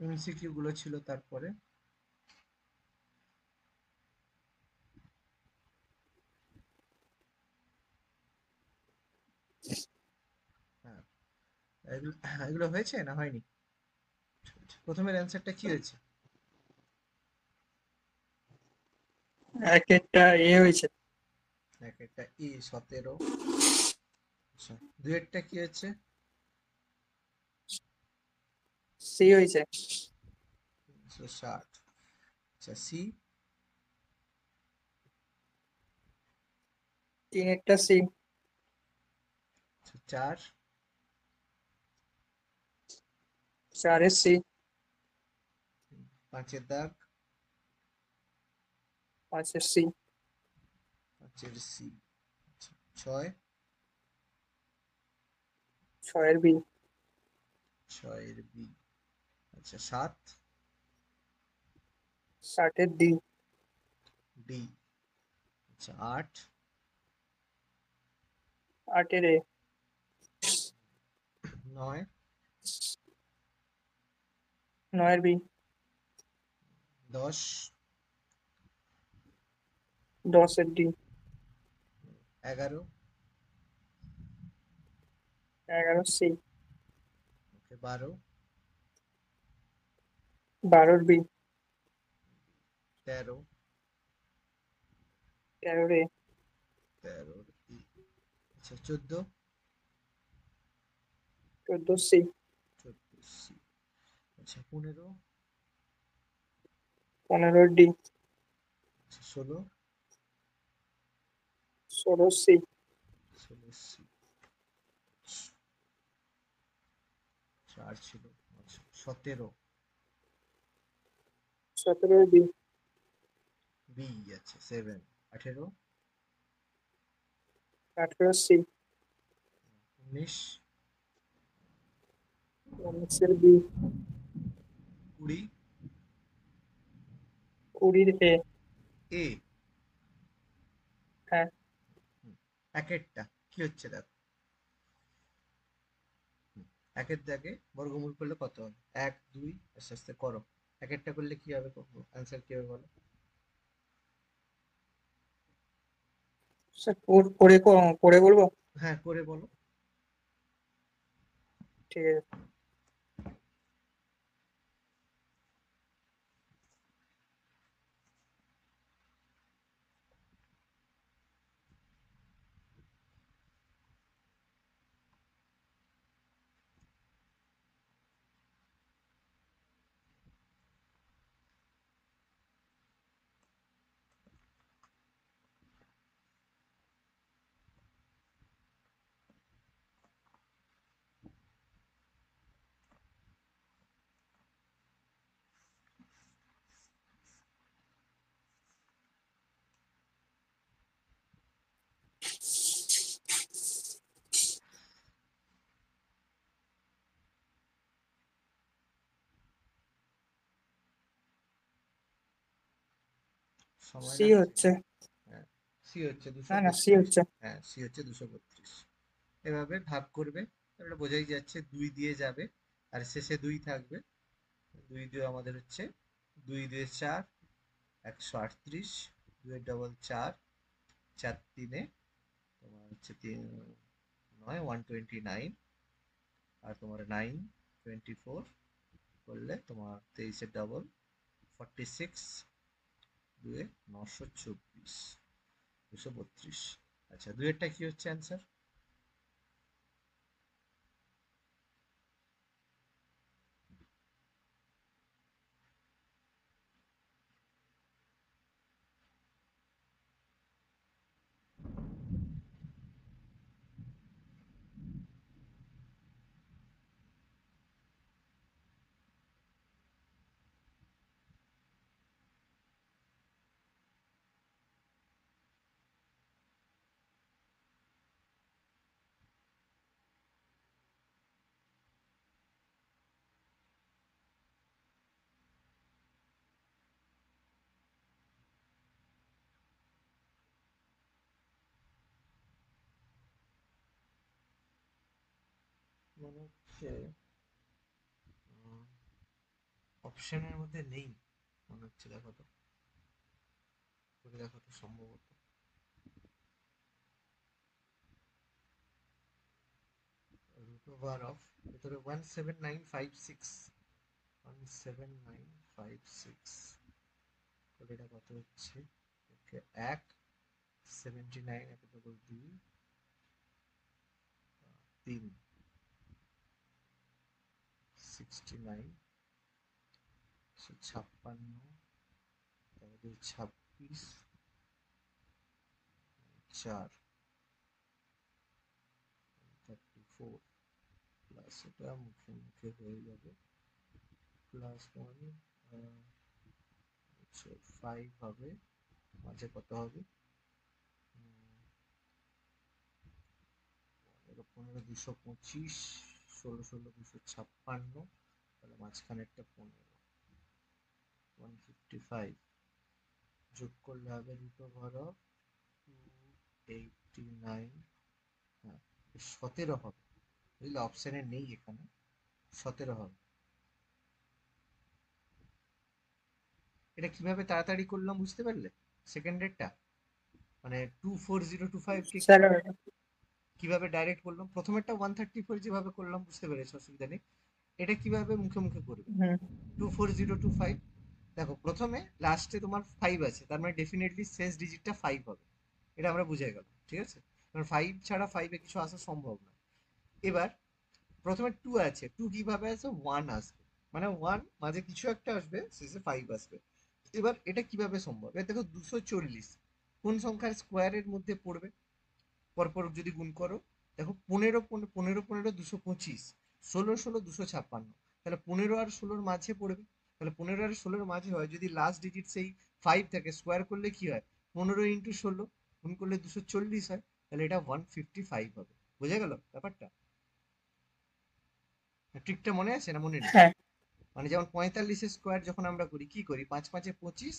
MCQ গুলো ছিল তারপরে। হ্যাঁ, এগুলো হয়েছে না হয়নি? প্রথমের অ্যান্সারটা কি হয়েছে? এক একটা হয়েছে। এক একটা 17। আচ্ছা, দুয়েরটা কি হচ্ছে? সি হয়েছে। 360। আচ্ছা, সি। তিনেরটা সি। আচ্ছা, 4। চারের সি। 5-এর দাগ। পাঁচের সি। 5-এর সি। আচ্ছা, 6। ছয়ের বি। 6-এর বি। আচ্ছা, 7। ষাটের ডি। ডি। আচ্ছা, 8। আটের এ। 9। নয়ের বি। 10। দশের ডি। 11। এগারোর সি। ওকে, 12। বারোর বি। 13। তেরোর এ। 13-এর ই। আচ্ছা, 14। চোদ্দোর সি। 14 সি। আচ্ছা, 15। পনেরোর ডি। আচ্ছা, 16। ষোলোর সি। 16 সি। 4 ছিল। আচ্ছা, 17। সতেরোর বি। বি। আচ্ছা, 7। 18। আঠেরোর সি। 19। উনিশের বি। 20। কুড়ির এ। এ। হ্যাঁ। একেরটা কি হচ্ছে দেখো। একের দাগে বর্গমূল করলে কত হবে? 1 2, আস্তে আস্তে করো। একেরটা করলে কি হবে, অ্যান্সার কি হবে বলো? স্যার পড়ে বলবো। হ্যাঁ, করে বলো। ঠিক আছে। সময় সি লাগছে। হচ্ছে। হ্যাঁ, সি হচ্ছে না না, সি 232। হচ্ছে। হ্যাঁ, সি হচ্ছে 232। এভাবে ভাগ করবে, তাহলে বোঝাই যাচ্ছে 2 দিয়ে যাবে আর শেষে 2 থাকবে। 2 দিয়ে আমাদের হচ্ছে 2 2 4, 138। 2 এর ডবল 4, 4 3 তোমার হচ্ছে 3 9 129। আর তোমার 9 24 করলে তোমার 23-এর ডবল 46। 2 924, 232। আচ্ছা, দুয়েরটা কি হচ্ছে অ্যান্সার? মনে হচ্ছে অপশনের মধ্যে নেই মনে হচ্ছে, দেখো তো, করে দেখো তো সম্ভবত। রুট ওভার অফ, ভেতরে 17956, 17956 করে এটা কত হচ্ছে, ওকে, 179 একে ডবল 2 3 69 56, তাহলে 26 4 34 প্লাস এটা মুখে মুখে হয়ে যাবে প্লাস 1 5 হবে, মাঝে কত হবে, 15 225, 16 16 256, তাহলে মাঝখানেরটা 15 155, যোগ করলে হবে রুট ওভার অফ 289, হ্যাঁ 17 হবে, বুঝলে, অপশনে নেই এখানে, 17 হবে। এটা কিভাবে তাড়াতাড়ি করলাম বুঝতে পারলে, সেকেন্ডেরটা, মানে 24025 কে স্যার কিভাবে ডাইরেক্ট করলাম, প্রথমেরটা 134 যেভাবে করলাম, বুঝতে পেরেছো, অসুবিধা নেই। এটা কিভাবে মুখে মুখে করবে, হুম 24025, দেখো প্রথমে লাস্টে তোমার 5 আছে, তার মানে ডেফিনেটলি শেষ ডিজিটটা 5 হবে, এটা আমরা বুঝে গেল, ঠিক আছে, কারণ 5 ছাড়া 5 এ কিছু আসা সম্ভব না। এবার প্রথমে 2 আছে, 2 কিভাবে আছে, 1 আসবে, মানে 1 মাঝে কিছু একটা আসবে, শেষে 5 আসবে। এবার এটা কিভাবে সম্ভব, এবার দেখো 240 কোন সংখ্যার স্কোয়ারের মধ্যে পড়বে, পরপর যদি গুণ করো, দেখো 15 15 15 225, 16 16 256, তাহলে 15 আর 16-র মাঝে পড়বে, তাহলে 15 আর 16-র মাঝে হয়, যদি লাস্ট ডিজিট সেই 5 থাকে, স্কোয়ার করলে কি হয়, 15 ইন্টু 16 গুণ করলে 240 হয়, তাহলে এটা 155 হবে, বোঝা গেল ব্যাপারটা, ট্রিকটা মনে আছে না মনে নেই? হ্যাঁ মানে যেমন 45-এর স্কোয়ার যখন আমরা করি কি করি, 5 5 এ 25,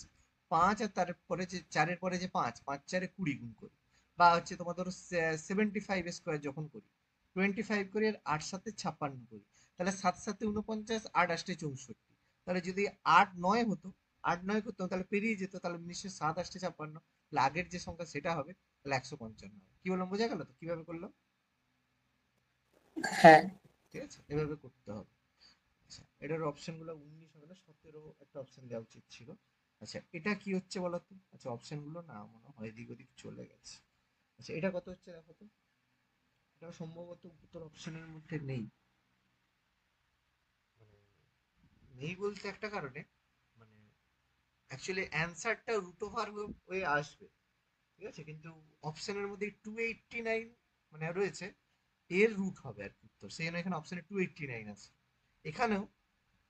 5 আর তারপরে যে 4-এর পরে যে 5, 5 4-এ 20 গুণ করি, বা হচ্ছে তোমার ধরো 75 স্কোয়ার যখন করি, 25 করে 8 7 56 করি, তাহলে 7 7 49, 8 8 64, তাহলে যদি 8 9 হতো, 8 9 করতাম তাহলে পেরিয়ে যেত, তাহলে নিশ্চয়ই 7 8 56, তাহলে আগের যে সংখ্যা সেটা হবে, তাহলে 155 হবে। কি বললাম বোঝা গেল তো কিভাবে করলাম? হ্যাঁ ঠিক আছে, এভাবে করতে হবে। আচ্ছা, এটার অপশন গুলো 19 হবে না, 17 একটা অপশন দেওয়া উচিত ছিল। আচ্ছা, এটা কি হচ্ছে বলতো, আচ্ছা অপশন গুলো না মনে হয় এদিক ওদিক চলে গেছে। আচ্ছা, এটা কত হচ্ছে দেখো তো, এটা সম্ভবত উত্তর অপশনের মধ্যে নেই, মানে নেই বলতে একটা কারণে, মানে অ্যাকচুয়ালি অ্যান্সারটা রুট ওভার হয়ে আসবে, ঠিক আছে, কিন্তু অপশনের মধ্যে 289 মানে রয়েছে, এর রুট হবে আর কি উত্তর, সেই জন্য এখানে অপশনে 289 আছে। এখানেও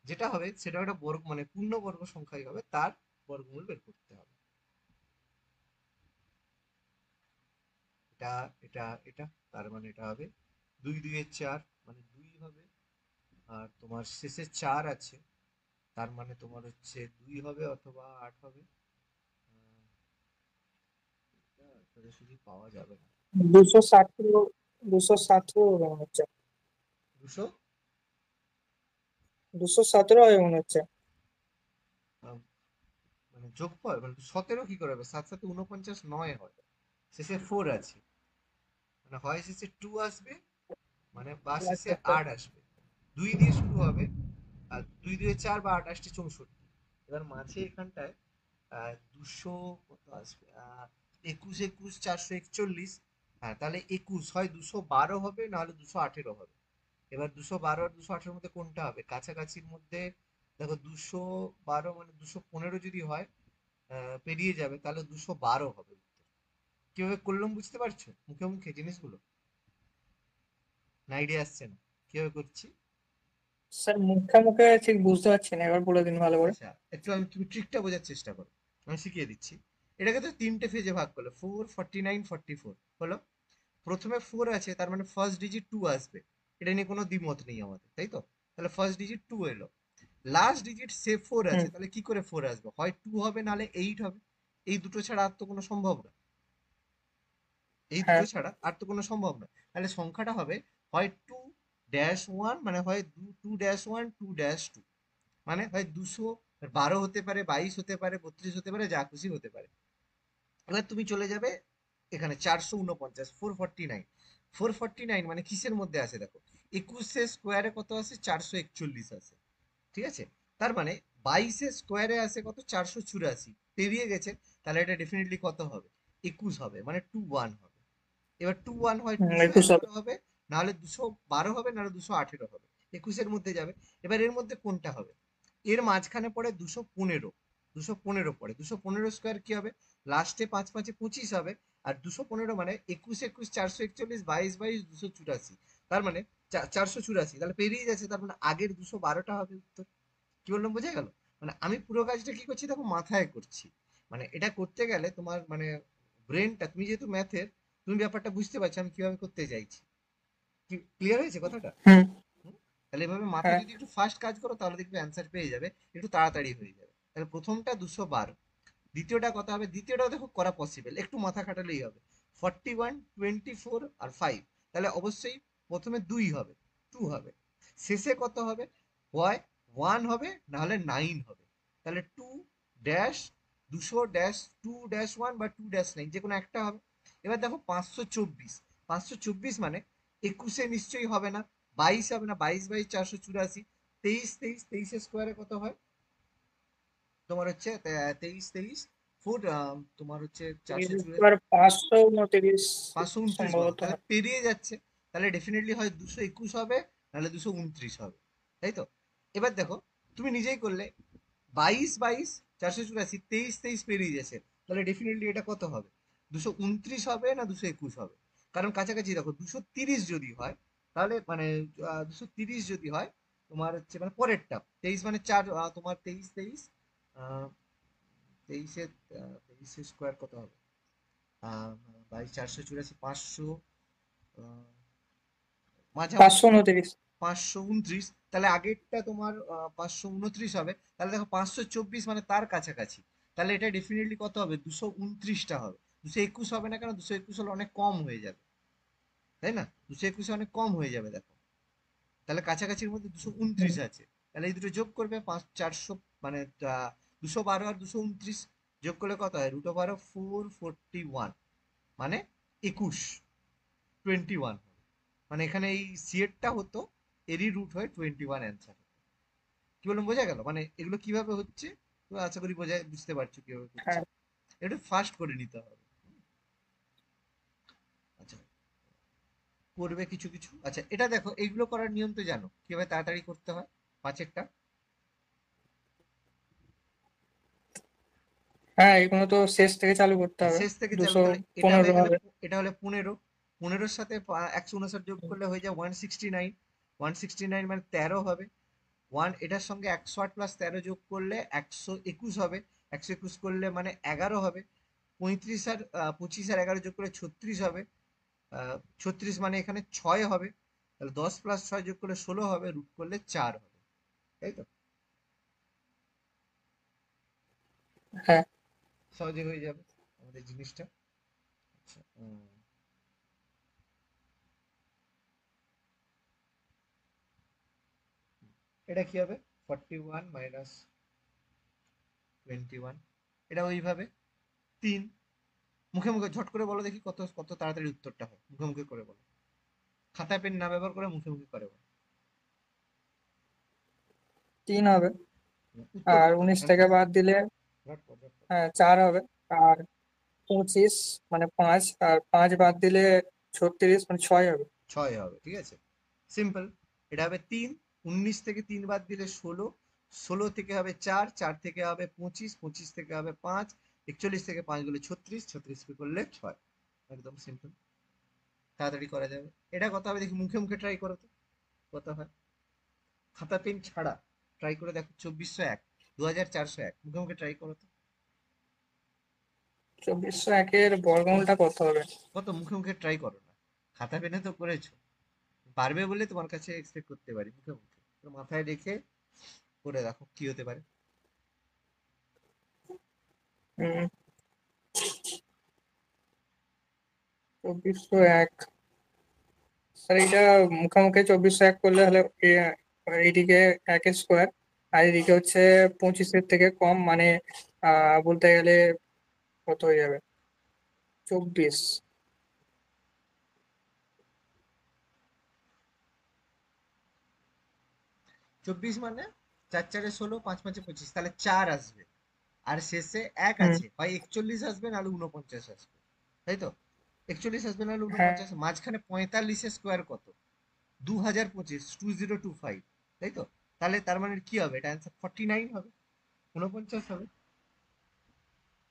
যেটা হবে সেটা একটা বর্গ, মানে পূর্ণবর্গ সংখ্যাই হবে, তার বর্গমূল বের করতে হবে। এটা এটা এটা তার মানে এটা হবে 2 2 এর 4, মানে 2 হবে, আর তোমার শেষে 4 আছে, তার মানে তোমার হচ্ছে 2 হবে অথবা 8 হবে, এটা সোজাসুজি পাওয়া যাবে না। 217 217 হবে মনে হচ্ছে, 200, 217 হবে মনে হচ্ছে। মানে যোগফল মানে 17 কি করে হবে, 7 7 49 9 হয়, শেষে 4 আছে, মানে হয় শেষে 2 আসবে, মানে বা শেষে আচ্ছা আচ্ছা 8 আসবে, 2 দিয়ে শুরু হবে, আর 2 2 4 বা 8 8 64, এবার মাঝে এখানটায় 200 কত আসবে, 21 21 441, হ্যাঁ তাহলে 21 হয় 212 হবে, নাহলে 218 হবে। এবার 212 আর 218-এর মধ্যে কোনটা হবে, কাছাকাছির মধ্যে, দেখো 212 মানে 215 যদি হয়, পেরিয়ে যাবে, তাহলে 212 হবে উত্তর। কিভাবে করলাম বুঝতে পারছো মুখে মুখে জিনিসগুলো, না আইডিয়া আসছে না কিভাবে করছি? স্যার, মুখে মুখে ঠিক বুঝতে পারছি না, এবার বলে দিন ভালো করে। আচ্ছা, একটু আমি, তুমি ট্রিকটা বোঝার চেষ্টা করো, আমি শিখিয়ে দিচ্ছি। এটাকে তো তিনটে ফেজে ভাগ করলো, 4 49 44 হলো, প্রথমে 4 আছে, তার মানে ফার্স্ট ডিজিট 2 আসবে, এটা নিয়ে কোনো দ্বিমত নেই আমাদের, তাই তো, তাহলে ফার্স্ট ডিজিট 2 এলো, লাস্ট ডিজিট সে 4 আছে, হুম তাহলে কি করে 4 আসবে, হয় 2 হবে নাহলে 8 হবে, এই দুটো ছাড়া আর তো কোনো সম্ভব না, এই হ্যাঁ দুটো ছাড়া আর তো কোনো সম্ভব না, তাহলে সংখ্যাটা হবে হয় 2 ড্যাশ 1, মানে হয় 2 ড্যাশ 1 2 ড্যাশ 2, মানে হয় 212 হতে পারে, 22 হতে পারে, 32 হতে পারে, যা খুশি হতে পারে। এবার তুমি চলে যাবে এখানে 449, 449। 449 মানে কিসের মধ্যে আছে দেখো, 21 স্কোয়ারে কত আছে, 441 আছে। ঠিক আছে, তার মানে 22 স্কোয়ারে আছে কত, 484, পেরিয়ে গেছে। তাহলে এটা ডেফিনেটলি কত হবে, 21 হবে, মানে 21 হবে। এবার 21 হয় 21 হবে। 211 হবে, নাহলে 212 হবে, নাহলে 218 হবে, 21-এর মধ্যে যাবে। এবার এর মধ্যে কোনটা হবে, এর মাঝখানে পড়ে 215। 215 পড়ে, 215 স্কোয়ার কি হবে, লাস্টে 5 5 25 হবে। আর 215 মানে 21 21 441, 22 22 284, তার মানে 484, তাহলে পেরিয়ে যাচ্ছে, তার মানে আগের 212টা হবে উত্তর। কি বললাম, বোঝা গেল? মানে আমি পুরো কাজটা কি করছি দেখো, মাথায় করছি। মানে এটা করতে গেলে তোমার মানে ব্রেনটা, তুমি যেহেতু ম্যাথের, তুমি ব্যাপারটা বুঝতে পারছো আমি কিভাবে করতে চাইছি। কি ক্লিয়ার হয়েছে কথাটা? হুম। হুম? তাহলে এভাবে মাথায় হ্যাঁ। যদি একটু ফাস্ট কাজ করো, তাহলে দেখবে অ্যান্সার পেয়ে যাবে, একটু তাড়াতাড়ি হয়ে যাবে। তাহলে প্রথমটা 212, দ্বিতীয়টা কত হবে, দ্বিতীয়টাও দেখো করা পসিবল, একটু মাথা খাটালেই হবে। 41, 24 আর 5, তাহলে অবশ্যই প্রথমে 2 হবে, 2 হবে। শেষে কত হবে, হয় 1 হবে, নাহলে 9 হবে। তাহলে 2 ড্যাশ 200 ড্যাশ 2 ড্যাশ 1 বা 2 ড্যাশ 9, যে কোনো একটা হবে। এবার দেখো 524, 524 মানে 21-এ নিশ্চয়ই হবে না, 22 হবে না, 22 22 484, 23 23, 23 স্কোয়ারে কত হয় তোমার হচ্ছে 23 23 ফুট, তোমার হচ্ছে 484, এবার 529 529 বলো, সম্ভবত তাহলে হয়। পেরিয়ে যাচ্ছে। তাহলে ডেফিনেটলি হয় 221 হবে, নাহলে 229 হবে, তাই তো? এবার দেখো, তুমি নিজেই করলে, 22 22 484, 23 23 পেরিয়ে যাচ্ছে, তাহলে ডেফিনেটলি এটা কত হবে, 229 হবে না 221 হবে? কারণ কাছাকাছি দেখো, 230 যদি হয়, তাহলে মানে 230 যদি হয়, তোমার হচ্ছে মানে পরেরটা 23 মানে 4, তোমার 23 23, আহ, 23-এর 23 স্কোয়ার কত হবে, 22 484, 500, মাঝামাঝি 529। 529, তাহলে আগেরটা তোমার 529 হবে। তাহলে দেখো 524 মানে তার কাছাকাছি। তাহলে এটা ডেফিনেটলি কত হবে, 229টা হবে। 221 হবে না, কেন, 221 হলে অনেক কম হয়ে যাবে, তাই না? 221 অনেক কম হয়ে যাবে দেখো। তাহলে কাছাকাছির মধ্যে 229 আছে। তাহলে এই দুটো যোগ করবে, 400 মানে 212 আর 229 যোগ করলে কত হয়, √441, মানে 21, 21। মানে এখানে এই সিএরটা হতো, এরই রুট হয় 21 অ্যান্সার। কি বললাম, বোঝা গেল? মানে এগুলো কিভাবে হচ্ছে, তো আশা করি বুঝতে পারছো কিভাবে করছি। হ্যাঁ। একটু ফাস্ট করে নিতে হবে। আচ্ছা, করবে কিছু কিছু। আচ্ছা, এটা দেখো, এইগুলো করার নিয়ম তো জানো, কিভাবে তাড়াতাড়ি করতে হয়, পাঁচেরটা। হ্যাঁ, এগুলো তো শেষ থেকে চালু করতে হবে। শেষ থেকে চালু, দুশো তাহলে এটা পনেরো হয়ে গেলে, হবে। এটা হলে 15, 15-এর সাথে 159 যোগ করলে হয়ে যায় 169, 169 মানে 13 হবে। এটার সঙ্গে 108 প্লাস 13 যোগ করলে 121 হবে, 121 করলে মানে 11 হবে। 35 আর 25 আর 11 যোগ করলে 36 হবে, 36 মানে এখানে 6 হবে। তাহলে 10 প্লাস 6 যোগ করলে 16 হবে, রুট করলে 4 হবে, তাই তো? হ্যাঁ। সহজে হয়ে যাবে আমাদের জিনিসটা। আচ্ছা, এটা কি হবে, 41 মাইনাস 21, এটা ওইভাবে 3। মুখে মুখে ঝট করে বলো দেখি, কত কত তাড়াতাড়ি উত্তরটা হয়, মুখে মুখে করে বলো, খাতা পেন না ব্যবহার করে মুখে মুখে করে বলো। 3 হবে। উত্তর আর উত্তর 19 থেকে অ্যান্সার, বাদ দিলে ঝট কর ঝট কর। হ্যাঁ 4 হবে। আর 25 মানে 5, আর 5 বাদ দিলে 36 মানে 6 হবে। 6 হবে, ঠিক আছে, সিম্পল। এটা হবে 3, 19 থেকে 3 বাদ দিলে 16, 16 থেকে হবে 4, 4 থেকে হবে 25, 25 থেকে হবে 5, 41 থেকে 5 গেলে 36, 36 কে করলে 6। একদম সিম্পল, তাড়াতাড়ি করা যাবে। এটা কত হবে দেখি, মুখে মুখে ট্রাই করো তো, কত হয়, খাতা পেন ছাড়া ট্রাই করে দেখো। 2401, 2401, মুখে মুখে ট্রাই করো তো। 2401-এর বর্গমূলটা কত হবে? কত, মুখে মুখে ট্রাই করো না, খাতা পেনে তো করেছো, পারবে বলে তোমার কাছে এক্সপেক্ট করতে পারি, মুখে মুখে তো মাথায় রেখে করে দেখো কি হতে পারে। উম 2401, স্যার এটা মুখোমুখি 2401 করলে হলে এইদিকে 1 স্কোয়ার আর এদিকে হচ্ছে 25-এর থেকে কম, মানে বলতে গেলে কত হয়ে যাবে, 24। 24 মানে 4 4 16, 5 5 25, তাহলে 4 আসবে। আর শেষে এক হুম। আছে, হয় 41 আসবে নাহলে 49 আসবে, তাই তো? 41 আসবে নাহলে হ্যাঁ 49, মাঝখানে 45 স্কোয়ার কত? 2025, 2025, তাই তো? তাহলে তার মানে কি হবে, এটা অ্যান্সার 49 হবে, 49 হবে।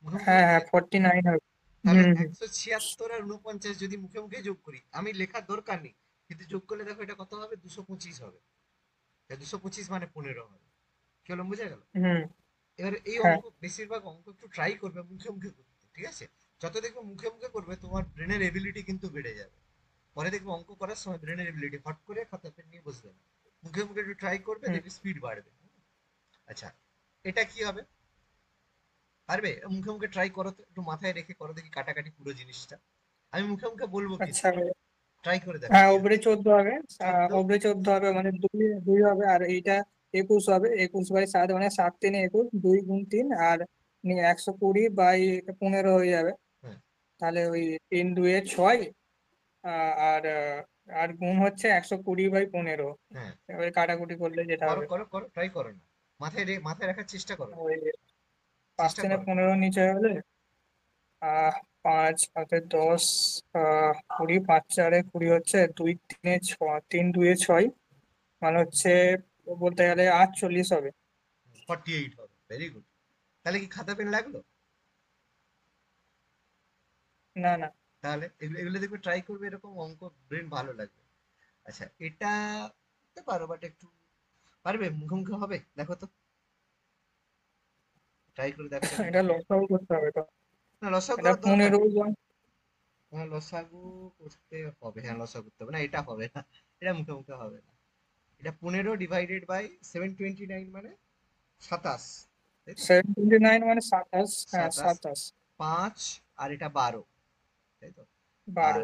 মুখে মুখে হ্যাঁ হচ্ছে? হ্যাঁ 49 হবে। তাহলে হুম হুম। 176 আর 49 যদি মুখে মুখে যোগ করি, আমি লেখার দরকার নেই, কিন্তু যোগ করলে দেখো এটা কত হবে, 225 হবে। 225 মানে 15 হবে। কি হলো, বুঝে গেল? হুম। এবার এই হ্যাঁ। অঙ্ক, বেশিরভাগ অঙ্ক একটু ট্রাই করবে মুখে মুখে করতে, ঠিক আছে? যত দেখবে মুখে মুখে করবে, তোমার ব্রেনের এবিলিটি কিন্তু বেড়ে যাবে। পরে দেখবে অঙ্ক করার সময় ব্রেনের এবিলিটি হট করে খাতা পেন নিয়ে বসবে না, মুখে মুখে একটু ট্রাই করবে, হুম। দেখবে স্পিড বাড়বে। আচ্ছা, এটা কি হবে, পারবে? মুখে মুখে ট্রাই করো তো, একটু মাথায় রেখে করো দেখি কাটাকাটি পুরো জিনিসটা। আমি মুখে মুখে বলবো, আচ্ছা। কিন্তু ট্রাই করে দেখো হ্যাঁ কি ওপরে হচ্ছে। 14 হবে। 14, ওপরে 14 হবে, মানে দুই দুই হবে, আর এইটা 21 হবে। 21/7 মানে 7 3 21, 2 গুণ 3, আর 120/15 হয়ে যাবে। হ্যাঁ তাহলে ওই 3 2 6, আর আর গুণ হচ্ছে 120/15। হ্যাঁ, ওই কাটাকুটি করলে যেটা করো হবে, করো করো, ট্রাই করো না, মাথায় রাখার চেষ্টা করো, ওই পাঁচ চেষ্টা তিনে করো। 15 নিচে হলে 5 5 10, 20, 5 4 20 হচ্ছে, 2 3 6, 3 2 6, মানে হচ্ছে বলতে গেলে 48 হবে। 48 হবে, ভেরি গুড। তাহলে কি খাতা পেন লাগলো? না না। তাহলে এগুলো এগুলো দেখবে, ট্রাই করবে, এরকম অঙ্ক ব্রেন ভালো লাগবে। আচ্ছা, এটা করতে পারো, বাট একটু, পারবে? মুখে মুখে হবে, দেখো তো, ট্রাই করে দেখো একবার। এটা লসাগু করতে হবে তো। না, লসাগু এটা করার দরকার 15 নেই। জন। হ্যাঁ, লসাগু করতে হবে, হ্যাঁ লসাগু করতে হবে না, এটা হবে না, এটা মুখে মুখে হবে না। এটা 15 ÷ 729, মানে 27, তাই তো? 729 মানে 27, হ্যাঁ 27, 27। 5, আর এটা 12, তাই তো? আর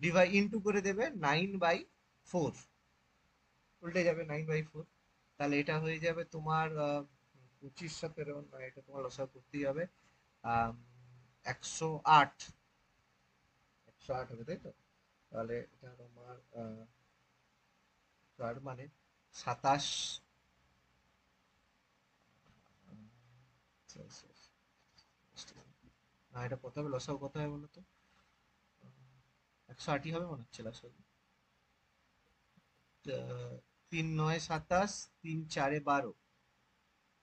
12। ইন্টু করে দেবে 9/4, উল্টে যাবে 9/4। তাহলে এটা হয়ে যাবে তোমার 25 17 নয়, এটা তোমার লসাগু করতেই হবে। 108, 108 হবে, তাই তো? তাহলে এটা তোমার 108 মানে 27, না এটা কত হবে, লসাগু কত হবে বলো তো? 108ই হবে মনে হচ্ছে লসাগু। 3 9 27, 3 4 12,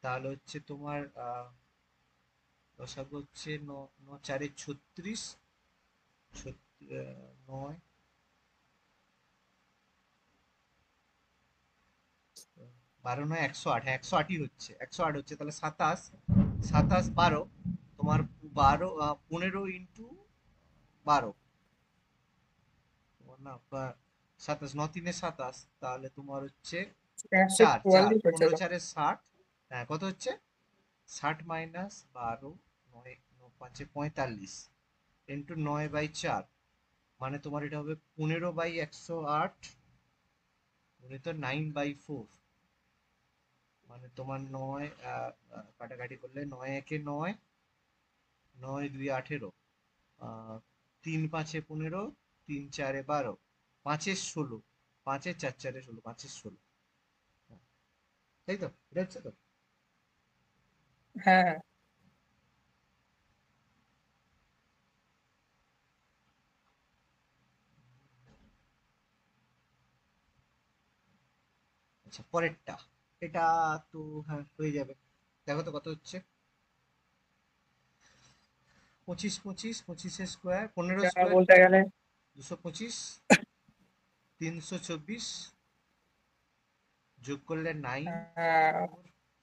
তাহলে হচ্ছে তোমার লসাগু হচ্ছে 9 9 4 36, 9, 12 9 108, হ্যাঁ 108ই হচ্ছে, 108 হচ্ছে। তাহলে 27, 27 12, তোমার 12 15 ইন্টু 12, তোমার না 27, 9 3 27, তাহলে তোমার হচ্ছে 4 4 144 হচ্ছে 15 তো। 4 60, হ্যাঁ কত হচ্ছে, 60 মাইনাস 12, 9 9 5 45 ইন্টু 9/4, মানে তোমার এটা হবে 15/108, গুণিত 9/4, মানে তোমার 9, কাটাকাটি করলে 9 একে 9, 9 2 18, 3 5 15, 3 4 12, 5 16, 5 4 4 16, 5 16, তাই তো? এটা হচ্ছে তো? হ্যাঁ হ্যাঁ। আচ্ছা, পরেরটা, এটা তো হ্যাঁ হয়ে যাবে। দেখো তো কত হচ্ছে, 25 25, 25 স্কোয়ার, 15 এটা স্কোয়ার বলতে গেলে 225, 324, যোগ করলে 9 আহ, 4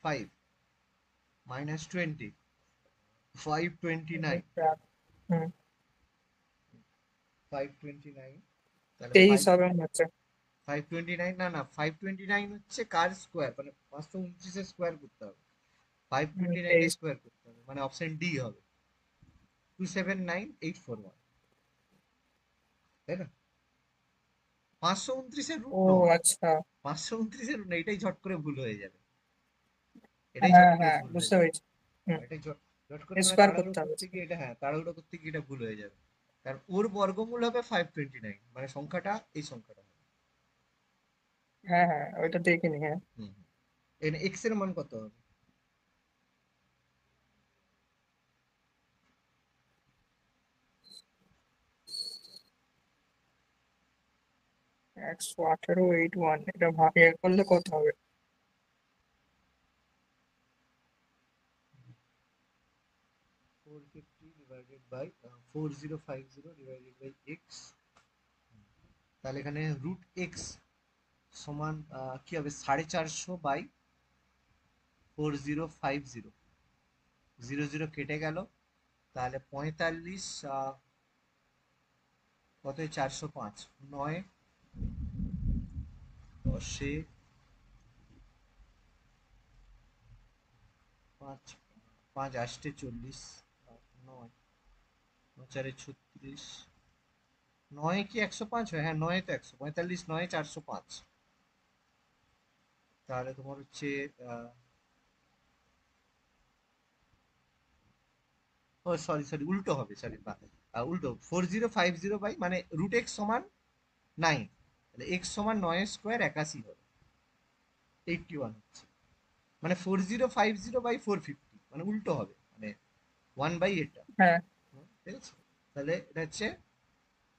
5, মাইনাস 20, 529, হুম, 529, তাহলে 23 হবে মনে হচ্ছে। 529, না না, 529 হচ্ছে কার স্কোয়ার, মানে 529 স্কোয়ার করতে হবে, 529 23। স্কোয়ার করতে হবে, মানে অপশন ডি হবে, 279841, তাই না? 529-এর রুট ও নয়, আচ্ছা। 529-এর রুট নয়, এটাই ঝট করে ভুল হয়ে যাবে। এটাই চট হ্যাঁ করে হ্যাঁ ভুল হয়ে বুঝতে যাবে। পেরেছি। হুম, এটাই চট চট করে মানে স্কোয়ার তাড়াহুড়ো করতে হবে। করতে গিয়ে এটা, হ্যাঁ তাড়াহুড়ো করতে গিয়ে এটা ভুল হয়ে যাবে। কারণ ওর বর্গমূল হবে 529, মানে সংখ্যাটা এই সংখ্যাটা হবে। হ্যাঁ হ্যাঁ ওইটা দেখিনি, হ্যাঁ। হুম হুম। এখানে এক্স এর মান কত হবে? একশো আঠেরো এইট ওয়ান, এটা ভাগে করলে কত হবে? 450 divided by 4050 divided by x. তাহলে এখানে রুট এক্স সমান কি হবে, 450 বাই 4050, জিরো জিরো কেটে গেল। তাহলে 45, কত, 405, 9 10 5, 5 8 40, 9 9 4 36, 9 কি 105 হয়? হ্যাঁ 9 তো 145, 9 405। তাহলে তোমার হচ্ছে ও সরি সরি, উল্টো হবে, সরি উল্টো, 4050 বাই মানে রুট এক্স সমান 9, তাহলে এক্স সমান 9 স্কোয়ার 81 হবে, 81 হচ্ছে, মানে 4050 বাই 450, মানে উল্টো হবে, মানে 1 বাই এটা। হ্যাঁ। ঠিক আছে, তাহলে এটা হচ্ছে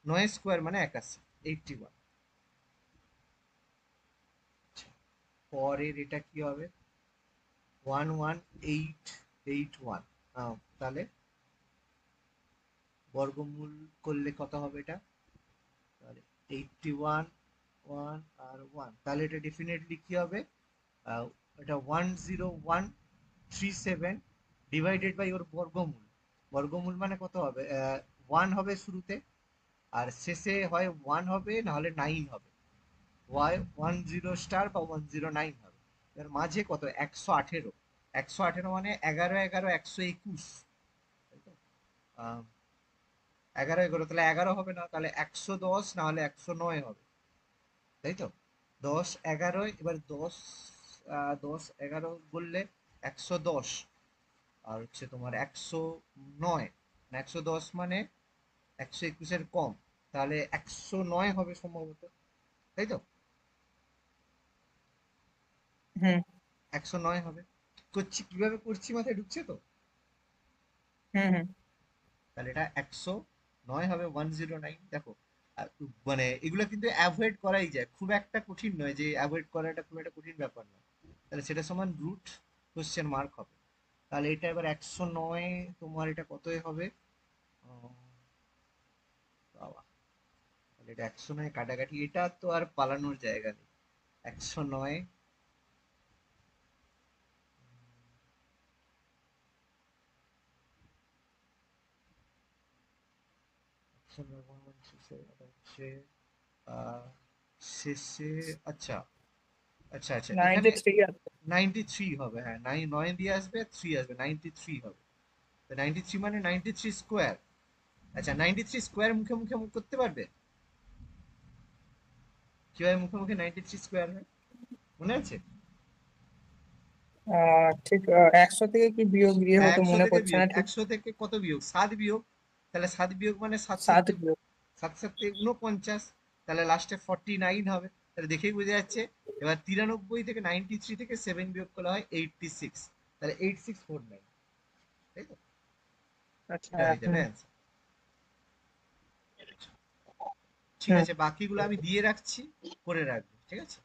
9 স্কোয়ার মানে 81, 81। পরের এটা কি হবে, 11881। তাহলে বর্গমূল করলে কত হবে এটা? তাহলে 81, 1 আর 1, তাহলে এটা ডেফিনেটলি কি হবে, আহ, এটা 10137 ডিভাইডেড বাই ওর বর্গমূল। বর্গমূল মানে কত হবে, 1 হবে শুরুতে, আর শেষে হয় 1 হবে, না হলে 9 হবে, ওয়াই 10 স্টার বা 109 হবে। এর মাঝে কত, 118, 118 মানে 11 11 121, তাই তো? আহ, 11 11, তাহলে 11 হবে না, তাহলে 110 না হলে 109 হবে, তাই তো? 10 11, এবার 10, 10 11 বললে 110, আর হচ্ছে তোমার 109, 110 মানে 121-এর কম, তাহলে 109 হবে সম্ভবত, তাই তো? হুম 109 হবে। করছি কিভাবে করছি, মাথায় ঢুকছে তো? হুম হুম তাহলে এটা 109 হবে, 109, দেখো। আর মানে এগুলো কিন্তু অ্যাভয়েড করাই যায়, খুব একটা কঠিন নয়, যে অ্যাভয়েড করাটা খুব একটা কঠিন ব্যাপার না। তাহলে সেটা সমান রুট কোশ্চেন মার্ক হবে। তাহলে এটা এবার 109, তোমার এটা কতই হবে, আহ, বাবা, তাহলে এটা 109 কাটাকাটি, এটা তো আর পালানোর জায়গা নেই। 109, 109 শেষে এটা হচ্ছে আহ, শেষে, আচ্ছা আচ্ছা আচ্ছা, এখানে 93 আছে। 93 হবে, হ্যাঁ 9 9 দিয়ে আসবে, 3 আসবে, 93 হবে। তো 93 মানে 93 স্কোয়ার। আচ্ছা 93 স্কোয়ার মুখে মুখে করতে পারবে? কিভাবে মুখে মুখে 93 স্কোয়ার হয়, মনে আছে? ঠিক, 100 থেকে কি বিয়োগ দিয়ে হয়তো 100 মনে থেকে পড়ছে না বিয়োগ, ঠিক। 100 থেকে কত বিয়োগ, 7 বিয়োগ। তাহলে 7 বিয়োগ মানে 7 7 সাতে, বিয়োগ। 7 সাতে 49, তাহলে লাস্টে 49 হবে। তাহলে দেখেই বোঝা যাচ্ছে। এবার 93 থেকে 93 থেকে 7 বিয়োগ করা হয় 86, তাহলে 8649, তাই তো? আচ্ছা, এটা হয়ে যাবে হুম অ্যান্সার। ঠিক হুম। আছে, বাকিগুলো আমি দিয়ে রাখছি, করে রাখবো, ঠিক আছে?